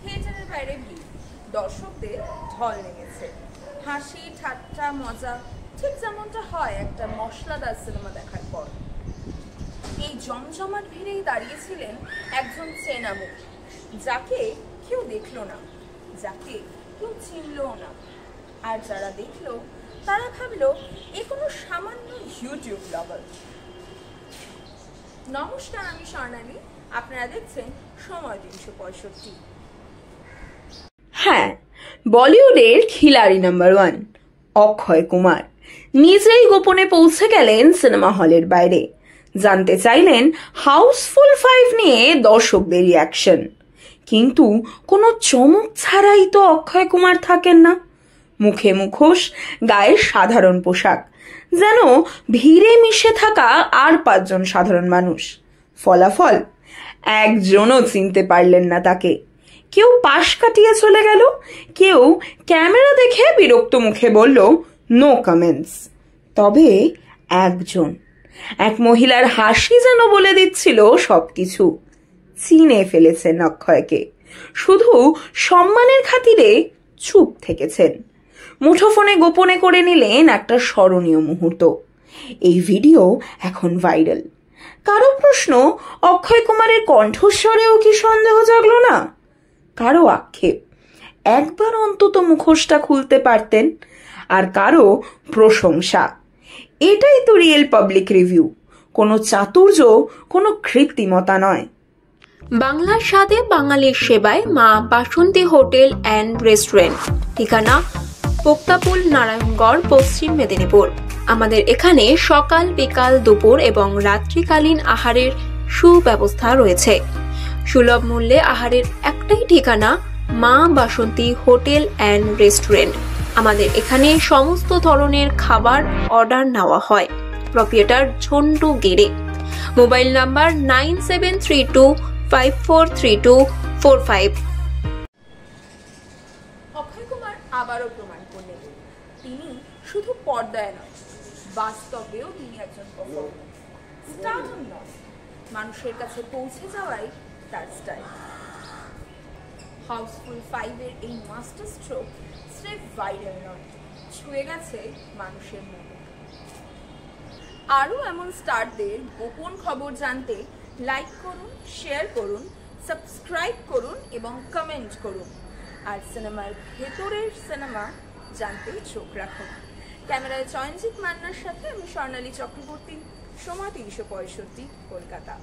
থিয়েটারের বাইরে ভিড়, দর্শকদের ঢল নেমেছে, হাসি ঠাট্টা মজা, ঠিক যেমনটা হয় একটা মশলাদার সিনেমা দেখার পর। এই জমজমাট ভিড়েই দাঁড়িয়েছিলেন একজন চেনা মুখ, যাকে কেউ দেখলো না, যাকে কেউ চিনলও না। আর যারা দেখলো তারা ভাবলো এ কোনো সামান্য ইউটিউব ব্লগার। নমস্কার, আমি স্বর্ণালী, আপনারা দেখছেন সময় 365। হ্যাঁ, বলিউডের খিলাড়ি নাম্বার 1 অক্ষয় কুমার নিজেই গোপনে পৌঁছে গেলেন সিনেমা হলের বাইরে। জানতে চাইলেন হাউসফুল 5 নিয়ে দর্শকদের রিয়াকশন। কিন্তু কোনো চমক ছাড়াই তো অক্ষয় কুমার থাকেন না। মুখে মুখোশ, গায়ে সাধারণ পোশাক, যেন ভিড়ে মিশে থাকা আর 5 জন সাধারণ মানুষ। ফলাফল, একজনও চিনতে পারলেন না তাকে। কেউ পাশ কাটিয়ে চলে গেল, কেউ ক্যামেরা দেখে বিরক্ত মুখে বলল নো কমেন্টস। তবে এক মহিলার হাসি যেন বলে দিচ্ছিল সবকিছু। চিনে ফেলেছেন অক্ষয়কে, শুধু সম্মানের খাতিরে চুপ থেকেছেন। মুঠোফোনে গোপনে করে নিলেন একটা স্মরণীয় মুহূর্ত। এই ভিডিও এখন ভাইরাল। কারো প্রশ্ন, অক্ষয় কুমারের কণ্ঠস্বরেও কি সন্দেহ জাগলো না? কারো আক্ষেপ, একবার অন্তত মুখোশটা খুলতে পারতেন। আর কারো প্রশংসা, এটাই তো রিয়েল পাবলিক রিভিউ, কোনো চাতুর্য, কোনো কৃত্রিমতা নয়। বাংলার স্বাদে বাঙালির সেবায় মা বাসন্তী হোটেল অ্যান্ড রেস্টুরেন্ট, ঠিকানা পোক্তাপুল, নারায়ণগড়, পশ্চিম মেদিনীপুর। আমাদের এখানে সকাল, বিকাল, দুপুর এবং রাত্রিকালীন আহারের সুব্যবস্থা রয়েছে। সুলভ মূল্যে আহারের একটাই ঠিকানা, মা বাসন্তী হোটেল অ্যান্ড রেস্টুরেন্ট। আমাদের এখানে সমস্ত ধরনের খাবার অর্ডার নেওয়া হয়। Proprietor Jhantu Gere. Mobile number 9732543245। Akshay Kumar আবারও প্রমাণ করলেন তিনি শুধু পর্দায় নয়, বাস্তবেও তিনি একজন পারফর্মার। স্টারডম নয়, মানুষের কাছে পৌঁছে যাওয়াই তার স্টাইল। হাউসফুল 5 এর এই মাস্টার স্ট্রোক স্রেফ ভাইরাল নয়, ছুঁয়ে গেছে মানুষের মন। আরও এমন স্টারদের গোপন খবর জানতে লাইক করুন, শেয়ার করুন, সাবস্ক্রাইব করুন এবং কমেন্ট করুন। আর সিনেমার ভেতরের সিনেমা জানতে চোখ রাখুন। ক্যামেরায় চয়নজিৎ মান্নার সাথে আমি স্বর্ণালী চক্রবর্তী, সময় 365, কলকাতা।